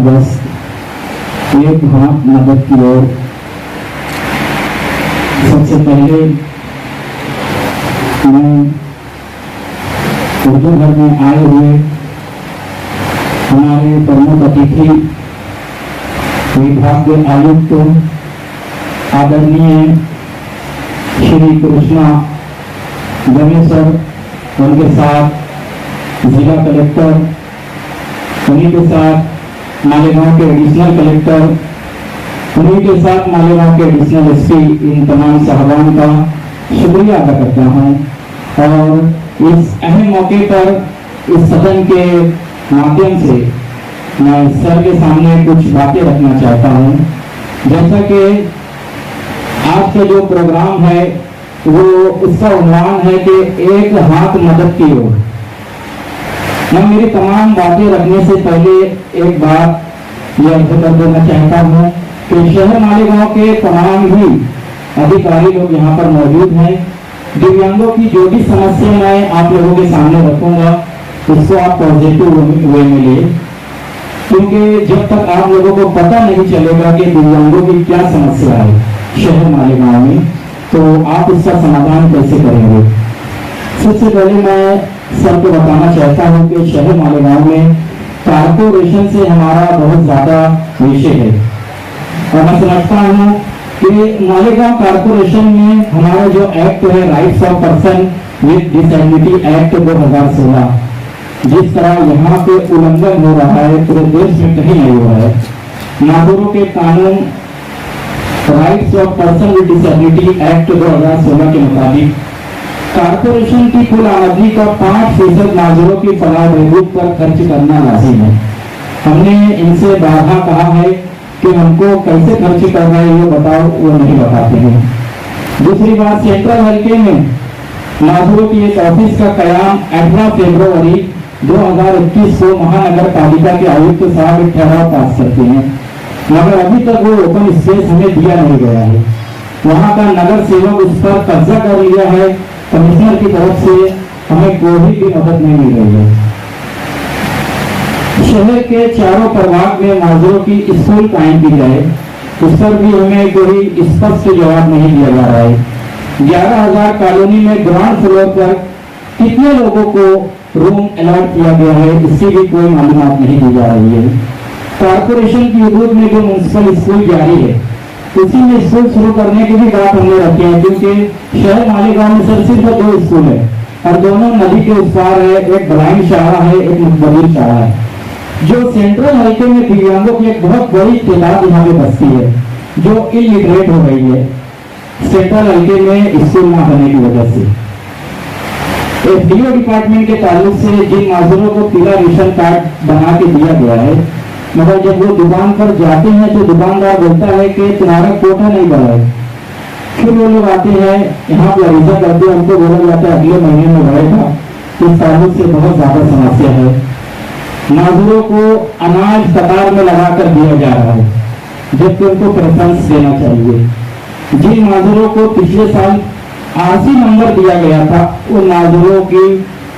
बस एक हाथ मदद की ओर। सबसे पहले मैं उर्दू घर में आए हुए हमारे प्रमुख अतिथि विभाग के आयुक्त आदरणीय श्री कृष्णा गणेश सर, उनके साथ जिला कलेक्टर, उन्हीं के साथ मालेगांव के एडिशनल कलेक्टर, उन्हीं के साथ मालेगांव के एडिशनल एसपी, इन तमाम साहबान का शुक्रिया अदा करता हूँ। और इस अहम मौके पर इस सदन के माध्यम से मैं सर के सामने कुछ बातें रखना चाहता हूँ। जैसा कि आज का जो प्रोग्राम है वो उसका उन्वान है कि एक हाथ मदद की ओर। मैं मेरी तमाम बातें रखने से पहले एक बात यह अर्ज कर देना चाहता हूँ कि शहर मालेगांव के तमाम ही अधिकारी लोग यहाँ पर मौजूद हैं। दिव्यांगों की जो भी समस्या मैं आप लोगों के सामने रखूंगा उसको आप पॉजिटिव वे में लिए, क्योंकि जब तक आप लोगों को पता नहीं चलेगा कि दिव्यांगों की क्या समस्या है शहर मालेगांव में, तो आप इसका समाधान कैसे करेंगे। सबसे पहले मैं सर को बताना चाहता हूँ कि शहर मालेगांव में कारपोरेशन से हमारा बहुत ज्यादा विषय है और मैं समझता हूँ कि मालेगांव कारपोरेशन में हमारा जो एक्ट है राइट्स ऑफ पर्सन विद डिसेबिलिटी एक्ट 2016, जिस तरह यहाँ पे उल्लंघन हो रहा है पूरे देश में कहीं नहीं हो रहा है। नागरिकों के कानून राइट्स ऑफ पर्सन विद डिसेबिलिटी एक्ट 2016 के मुताबिक कारपोरेशन की कुल आमदनी का 5% नागरिकों की फलाह बहबूद पर खर्च करना लाजिम है। हमने इनसे बारहा कहा है कि हमको कैसे खर्च कर रहे हैं ये बताओ, वो नहीं बताते हैं। दूसरी बात, सेंट्रल हल्के में नागरिकों की एक ऑफिस का कयाम 18 फरवरी 2021 को महानगर पालिका के आयुक्त साहब एक ठहराव पास करते हैं, मगर अभी तक वो ओपन स्पेस हमें दिया नहीं गया है। वहाँ का नगर सेवक उस पर कब्जा कर लिया है। कमिश्नर की तरफ से हमें कोई भी मदद नहीं मिल रही है। शहर के चारों प्रभाग में नागरिकों की स्कूल कायम की जाए, उस पर भी हमें कोई स्पष्ट जवाब नहीं दिया जा रहा है। 11,000 कॉलोनी में ग्राउंड फ्लोर पर कितने लोगों को रूम अलॉट किया गया है, इसकी भी कोई मालूमात नहीं दी जा रही है। कारपोरेशन की हदूद में जो म्युनिसिपल स्कूल जारी है उसी में स्कूल शुरू करने की भी बात हमने रखी है, क्योंकि शहर मालेगांव में सिर्फ 2 स्कूल है और दोनों नदी के उस पार है। एक ब्लाइंड शाला है, एक मुकबरीर शाला है। जो सेंट्रल हल्के में दिव्यांगों की एक बहुत बड़ी तादाद यहाँ पे बसती है जो इलिटरेट हो गई है सेंट्रल हल्के में स्कूल ना होने की वजह से। एफडीओ डिपार्टमेंट के ताल्लुक से जिन नागरिकों को पीला रेशन कार्ड बना के दिया गया है, मगर जब वो दुकान पर जाते हैं तो दुकानदार बोलता है कि तुम्हारा कोटा नहीं बढ़ा है। फिर वो लोग आते हैं यहाँ पर अरीजा करते हैं, उनको बोला जाता है अगले महीने में बढ़ेगा। इस ताल्लुक से बहुत ज्यादा समस्या है। नागरिकों को अनाज कतार में लगाकर दिया जा रहा है जबकि उनको प्रेफरेंस देना चाहिए। जिन नागरिकों को पिछले साल आरसी नंबर दिया गया था उन नागरिकों की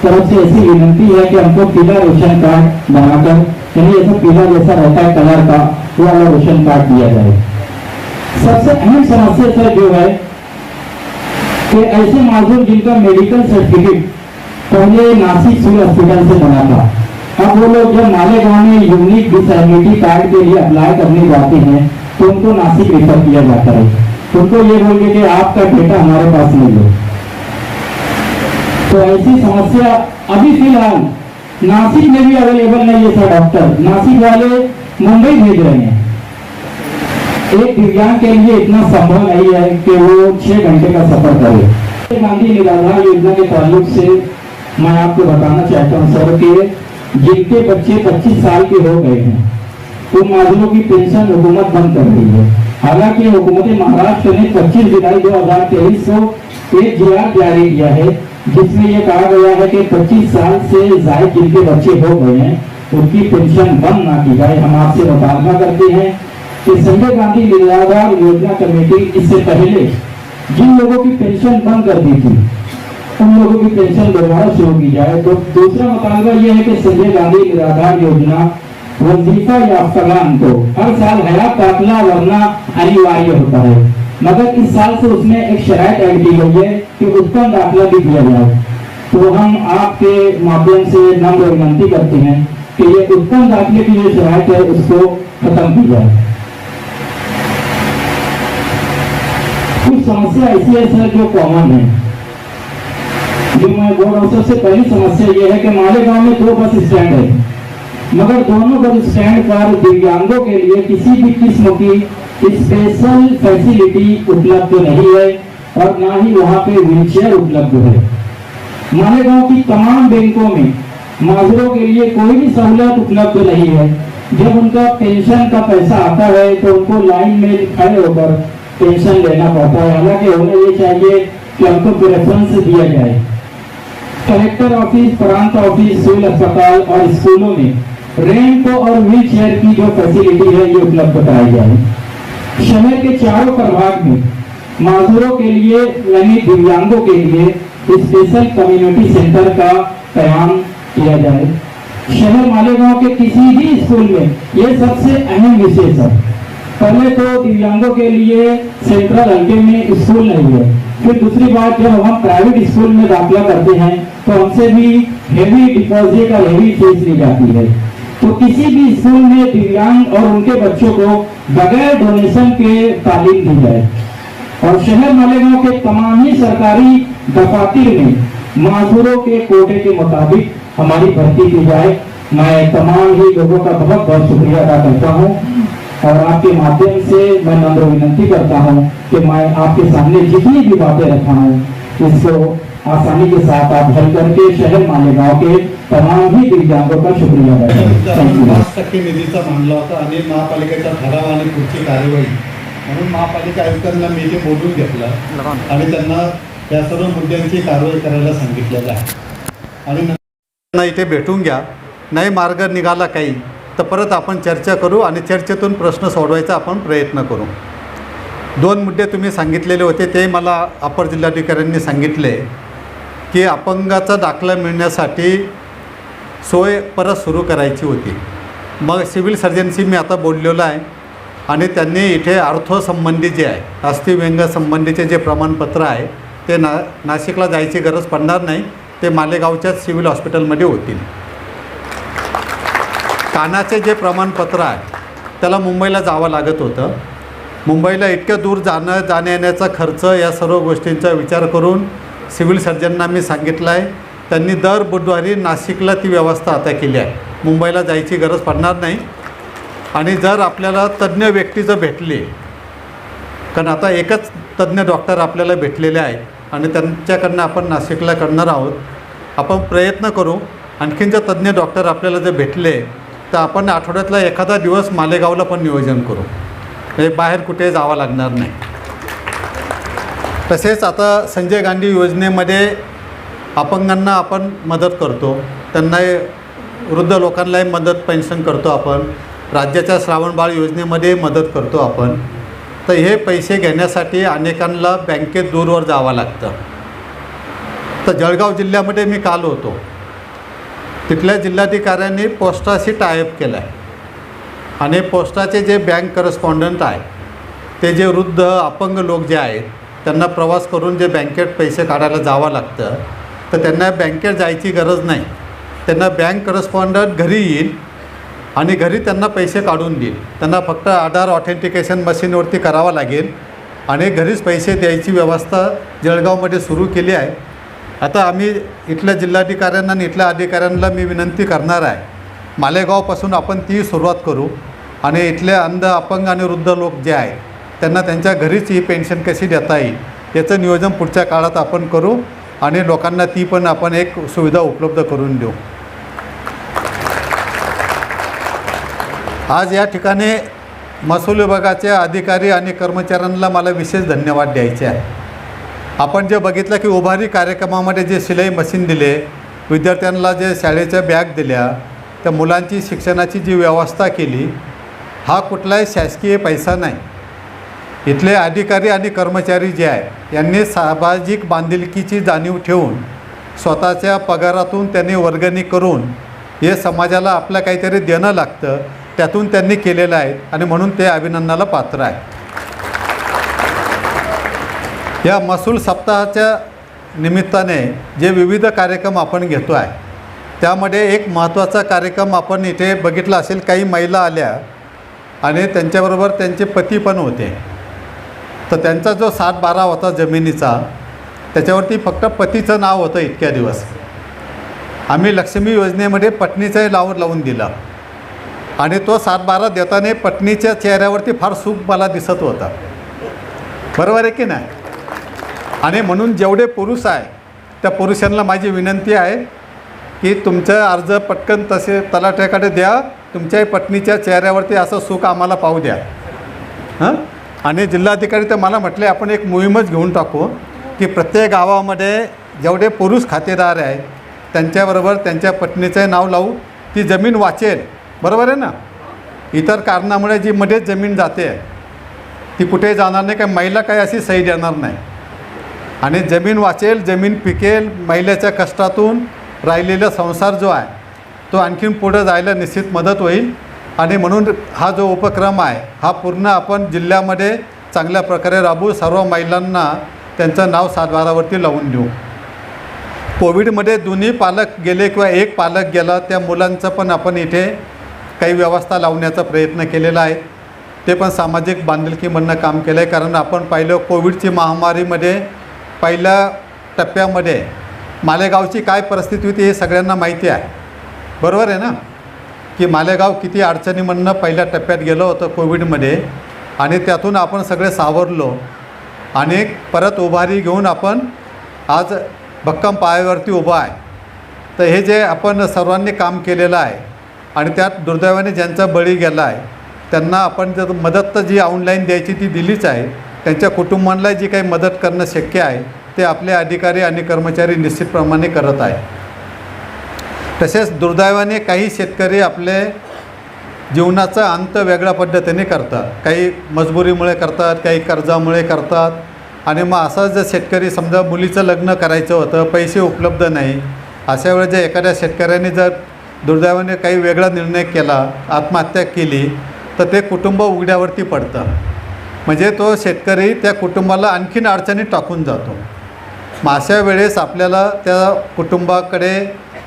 तरफ से ऐसी विनती है कि हमको पीला रेशन कार्ड बनाकर, यानी ऐसा पीला जैसा रहता है कलर का, वो वाला रेशन कार्ड दिया जाए। सबसे अहम समस्या सर जो है कि ऐसे नागरिक जिनका मेडिकल सर्टिफिकेट पहले नासिक सिविल हॉस्पिटल से बना था, अब वो लोग जब मालेगांव में यूनिक डिसेबिलिटी कार्ड के लिए अप्लाई करने जाते हैं तो उनको नासिक रेफर किया जाता है। उनको ये बोल के कि आपका डेटा हमारे पास नहीं है। तो ऐसी समस्या अभी फिलहाल नासिक में भी अवेलेबल नहीं है सर। डॉक्टर नासिक वाले मुंबई भेज रहे हैं। एक दिव्यांग के लिए इतना संभव नहीं है कि वो 6 घंटे का सफर करे। गांधी निराधार योजना के ताल्लुक से मैं आपको बताना चाहता हूँ सर कि जिनके बच्चे 25 साल के हो गए हैं उन नागरिकों की पेंशन हुकूमत बंद कर रही है। हालांकि हुकूमत महाराष्ट्र ने 25 जुलाई 2023 को एक GR जारी किया है जिसमें यह कहा गया है कि 25 साल से जायद जिनके बच्चे हो गए हैं उनकी पेंशन बंद ना की जाए। हम आपसे मुतालबा करते हैं कि संजय गांधी निराधार योजना कमेटी इससे पहले जिन लोगों की पेंशन बंद कर दी थी उन लोगों की पेंशन दोबारा शुरू की जाए। तो दूसरा मुतालबा यह है कि संजय गांधी निराधार योजना वजीफा याफ्तागान को हर साल हयात दाखिला भरना अनिवार्य होता है, मगर इस साल से उसमें एक शराइत ऐड की गई है कि उत्तम दाखिला भी दिया जाए। तो हम आपके माध्यम से नम्र विनती करते हैं कि ये उत्तम दाखिले की जो शराइत है उसको खत्म की जाए। कुछ समस्या ऐसी है सर जो कॉमन है, जो मैं बोल रहा हूँ। सबसे पहली समस्या ये है कि मालेगांव में 2 बस स्टैंड है, मगर दोनों बस स्टैंड पर दिव्यांगों के लिए किसी भी किस्म की स्पेशल फैसिलिटी उपलब्ध नहीं है और ना ही वहाँ पे व्हीलचेयर उपलब्ध है। मालेगांव की तमाम बैंकों में माजूरों के लिए कोई भी सहूलत उपलब्ध नहीं है। जब उनका पेंशन का पैसा आता है तो उनको लाइन में खड़े होकर पेंशन लेना पड़ता है। हालांकि होना ये चाहिए कि हमको प्रेफरेंस दिया जाए। कलेक्टर ऑफिस, प्रांत ऑफिस, सिविल अस्पताल और स्कूलों में रैंप और व्हील चेयर की जो फैसिलिटी है ये उपलब्ध कराई जाए। शहर के चारों प्रभाग में माजूरों के लिए यानी दिव्यांगों के लिए स्पेशल कम्युनिटी सेंटर का कयाम किया जाए। शहर मालेगांव के किसी भी स्कूल में ये सबसे अहम विशेष है। पहले तो दिव्यांगों के लिए सेंट्रल हल्के में स्कूल नहीं है, फिर दूसरी बात जब हम प्राइवेट स्कूल में दाखिला करते हैं तो हमसे भी हेवी डिपॉजिट और हेवी फीस ली जाती है। तो किसी भी स्कूल में दिव्यांग और उनके बच्चों को बगैर डोनेशन के तालीम दी जाए और शहर मालेगांव के तमाम ही सरकारी दफातर में माजूरों के कोटे के मुताबिक हमारी भर्ती की जाए। मैं तमाम ही लोगों का बहुत बहुत शुक्रिया अदा करता हूँ और आपके माध्यम से मैं नम्र विनती करता हूँ कि मैं आपके सामने जितनी भी बातें रखा हूँ इसको आसानी के साथ आप हल करके शहर मालेगांव के तमाम ही दिव्यांगों का शुक्रिया अदा करें। 50% निधीचा मानला होता आणि महापालिकेचा ठराव आणि पुढची कार्यवाही म्हणून महापालिका आयुक्तांना मी ते बोलून घेतलं आणि त्यांना या सर्व मुद्द्यांची कारवाई करायला सांगितलेलं आहे आणि इथे भेटून घ्या। नाही मार्ग निघाला काही तर परत आपण चर्चा करू आणि चर्चेतून प्रश्न सोडवायचा आपण प्रयत्न करू। 2 मुद्दे तुम्ही सांगितलेले होते ते मला अपर जिल्हाधिकाऱ्यांनी सांगितले की अपंगाचा दाखला मिळण्यासाठी सोय परत सुरू करायची होती। मग सिव्हिल सर्जनशी मी आता बोललेलो आहे आणि त्यांनी इथे अर्थसंबंधी जे आहे अस्थिव्यंग संबंधीचे जे प्रमाणपत्र आहे ते नाशिकला जायची गरज पडणार नाही, ते मालेगावच्याच सिव्हिल हॉस्पिटलमध्ये होतील। कानाचे जे प्रमाणपत्र आहे त्याला मुंबईला जावं लागत होतं। मुंबईला इतक्या दूर जाण्या येण्याचा खर्च या सर्व गोष्टींचा विचार करून सिव्हिल सर्जनना मी सांगितलं आहे, त्यांनी दर बुधवारी नाशिकला ती व्यवस्था आता केली आहे। मुंबईला जायची गरज पडणार नाही आणि जर आपल्याला तज्ज्ञ व्यक्ती जर भेटली, कारण आता एकच तज्ज्ञ डॉक्टर आपल्याला भेटलेले आहे आणि त्यांच्याकडनं आपण नाशिकला करणार आहोत। आपण प्रयत्न करू आणखीन जर तज्ज्ञ डॉक्टर आपल्याला जर भेटले तर आपण आठवड्यातला एखादा दिवस मालेगावला पण नियोजन करू, म्हणजे बाहेर कुठे जावं लागणार नाही। तसेच आता संजय गांधी योजनेमध्ये अपंगांना आपण मदत करतो, त्यांना वृद्ध लोकांनाही मदत पेन्शन करतो आपण, राज्याच्या श्रावणबाळ योजनेमध्ये मदत करतो आपण। तर हे पैसे घेण्यासाठी अनेकांना बँकेत दूरवर जावं लागतं। तर जळगाव जिल्ह्यामध्ये मी काल होतो, तिथल्या जिल्हाधिकाऱ्यांनी पोस्टाशी टायअप केला आहे आणि पोस्टाचे जे बँक करस्पॉन्डंट आहे ते जे वृद्ध अपंग लोक जे आहेत त्यांना प्रवास करून जे बँकेत पैसे काढायला जावं लागतं, तर त्यांना बँकेत जायची गरज नाही। त्यांना बँक करस्पॉन्डंट घरी येईल आणि घरी त्यांना पैसे काढून देईल। त्यांना फक्त आधार ऑथेंटिकेशन मशीनवरती करावं लागेल आणि घरीच पैसे द्यायची व्यवस्था जळगावमध्ये सुरू केली आहे। आता आम्ही इथल्या जिल्हाधिकाऱ्यांना आणि इथल्या अधिकाऱ्यांना मी विनंती करणार आहे, मालेगावपासून आपण ती सुरुवात करू आणि इथले अंध अपंग आणि वृद्ध लोक जे आहेत त्यांना त्यांच्या घरीच ही पेन्शन कशी देता येईल याचं नियोजन पुढच्या काळात आपण करू आणि लोकांना ती पण आपण एक सुविधा उपलब्ध करून देऊ। आज या ठिकाणी महसूल विभागाचे अधिकारी आणि कर्मचाऱ्यांना मला विशेष धन्यवाद द्यायचे आहे। आपण जे बघितलं की उभारी कार्यक्रमामध्ये जे शिलाई मशीन दिले, विद्यार्थ्यांना जे शाळेच्या बॅग दिल्या, त्या मुलांची शिक्षणाची जी व्यवस्था केली, हा कुठलाही शासकीय पैसा नाही। इथले अधिकारी आणि कर्मचारी जे आहेत यांनी सामाजिक बांधिलकीची जाणीव ठेवून स्वतःच्या पगारातून त्यांनी वर्गणी करून हे समाजाला आपलं काहीतरी देणं लागतं, त्यातून त्यांनी केलेलं आहे आणि म्हणून ते अभिनंदनाला पात्र आहे. या महसूल सप्ताहाच्या निमित्ताने जे विविध कार्यक्रम आपण घेतो आहे, त्यामध्ये एक महत्त्वाचा कार्यक्रम आपण इथे बघितला असेल. काही महिला आल्या आणि त्यांच्याबरोबर त्यांचे पती पण होते. तर त्यांचा जो 7/12 होता जमिनीचा, त्याच्यावरती फक्त पतीचं नाव होतं इतक्या दिवस. आम्ही लक्ष्मी योजनेमध्ये पत्नीचंही लावून दिलं आणि तो 7/12 देताना पत्नीच्या चेहऱ्यावरती फार सुख मला दिसत होतं. बरोबर आहे की नाही? आणि म्हणून जेवढे पुरुष आहे त्या पुरुषांना माझी विनंती आहे की तुमचं अर्ज पटकन तसे तलाठ्याकडे द्या. तुमच्या पत्नीच्या चेहऱ्यावरती असं सुख आम्हाला पाहू द्या. हां. आणि जिल्हाधिकारी तर मला म्हटले आपण एक मोहीमच घेऊन टाकू की प्रत्येक गावामध्ये जेवढे पुरुष खातेदार आहेत त्यांच्याबरोबर त्यांच्या पत्नीचं नाव लावू. ती जमीन वाचेल. बरोबर आहे ना? इतर कारणामुळे जी मध्येच जमीन जाते ती कुठे जाणार नाही. काय महिला काही अशी सही देणार नाही आणि जमीन वाचेल, जमीन पिकेल. महिलेच्या कष्टातून राहिलेला संसार जो आहे तो आणखीन पुढं जायला निश्चित मदत होईल. आणि म्हणून हा जो उपक्रम आहे हा पूर्ण आपण जिल्ह्यामध्ये चांगल्या प्रकारे राबवू. सर्व महिलांना त्यांचं नाव 7/12वरती लावून देऊ. कोविडमध्ये दोन्ही पालक गेले किंवा एक पालक गेला, त्या मुलांचं पण आपण इथे काही व्यवस्था लावण्याचा प्रयत्न केलेला आहे. ते पण सामाजिक बांधिलकीमधनं काम केलं आहे. कारण आपण पाहिलं कोविडची महामारीमध्ये पहिल्या टप्प्यामध्ये मालेगावची काय परिस्थिती होती हे सगळ्यांना माहिती आहे. बरोबर आहे ना? की मालेगाव किती अडचणीमधनं पहिल्या टप्प्यात गेलं होतं कोविडमध्ये आणि त्यातून आपण सगळे सावरलो आणि परत उभारी घेऊन आपण आज भक्कम पायावरती उभा आहे. तर हे जे आपण सर्वांनी काम केलेलं आहे आणि त्यात दुर्दैवाने ज्यांचा बळी गेला आहे त्यांना आपण जर मदत तर जी ऑनलाईन द्यायची ती दिलीच आहे. त्यांच्या कुटुंबांना जी काही मदत करणं शक्य आहे ते आपले अधिकारी आणि कर्मचारी निश्चितप्रमाणे करत आहे. तसेच दुर्दैवाने काही शेतकरी आपले जीवनाचा अंत वेगळ्या पद्धतीने करतात. काही मजबुरीमुळे करतात, काही कर्जामुळे करतात. आणि मग असं जर शेतकरी समजा मुलीचं लग्न करायचं होतं, पैसे उपलब्ध नाही, अशा वेळेस जर एखाद्या शेतकऱ्याने जर दुर्दैवाने काही वेगळा निर्णय केला, आत्महत्या केली, तर ते कुटुंब उघड्यावरती पडतं. म्हणजे तो शेतकरी त्या कुटुंबाला आणखीन अडचणीत टाकून जातो. मग अशा वेळेस आपल्याला त्या कुटुंबाकडे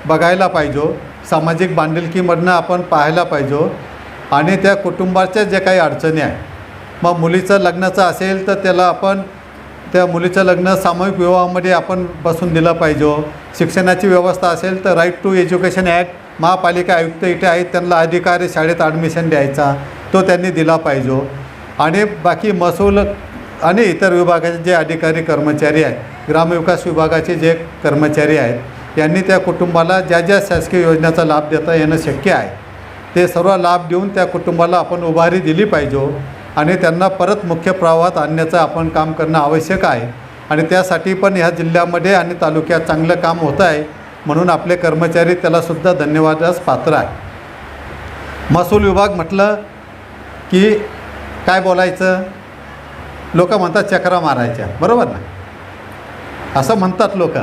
बघायला पाहिजे, सामाजिक बांधिलकीमधनं आपण पाहायला पाहिजे आणि त्या कुटुंबाच्या जे काही अडचणी आहेत. मग मुलीचं लग्नाचं असेल तर त्याला आपण त्या मुलीचं लग्न सामूहिक विवाहामध्ये आपण बसून दिलं पाहिजे. शिक्षणाची व्यवस्था असेल तर राईट टू एज्युकेशन ॲक्ट महापालिका आयुक्त इथे आहेत, त्यांना अधिकारी शाळेत ॲडमिशन द्यायचा तो त्यांनी दिला पाहिजे. आणि बाकी महसूल आणि इतर विभागाचे जे अधिकारी कर्मचारी आहेत, ग्रामविकास विभागाचे जे कर्मचारी आहेत, यांनी त्या कुटुंबाला ज्या ज्या शासकीय योजनेचा लाभ देता येणं शक्य आहे ते सर्व लाभ देऊन त्या कुटुंबाला आपण उभारी दिली पाहिजे आणि त्यांना परत मुख्य प्रवाहात आणण्याचं आपण काम करणं आवश्यक आहे. आणि त्यासाठी पण ह्या जिल्ह्यामध्ये आणि तालुक्यात चांगलं काम होतं आहे. म्हणून आपले कर्मचारी त्यालासुद्धा धन्यवादास पात्र आहे. महसूल विभाग म्हटलं की काय बोलायचं, लोक म्हणतात चक्रा मारायच्या. बरोबर ना? असं म्हणतात लोक,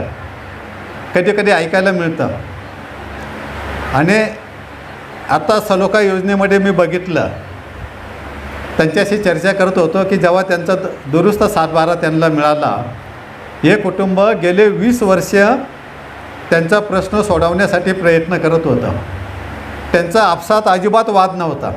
कधी कधी ऐकायला मिळतं. आणि आता सलोखा योजनेमध्ये मी बघितलं, त्यांच्याशी चर्चा करत होतो की जेव्हा त्यांचा दुरुस्त 7/12 त्यांना मिळाला, हे कुटुंब गेले 20 वर्ष त्यांचा प्रश्न सोडवण्यासाठी प्रयत्न करत होतं. त्यांचा आपसात अजिबात वाद नव्हता.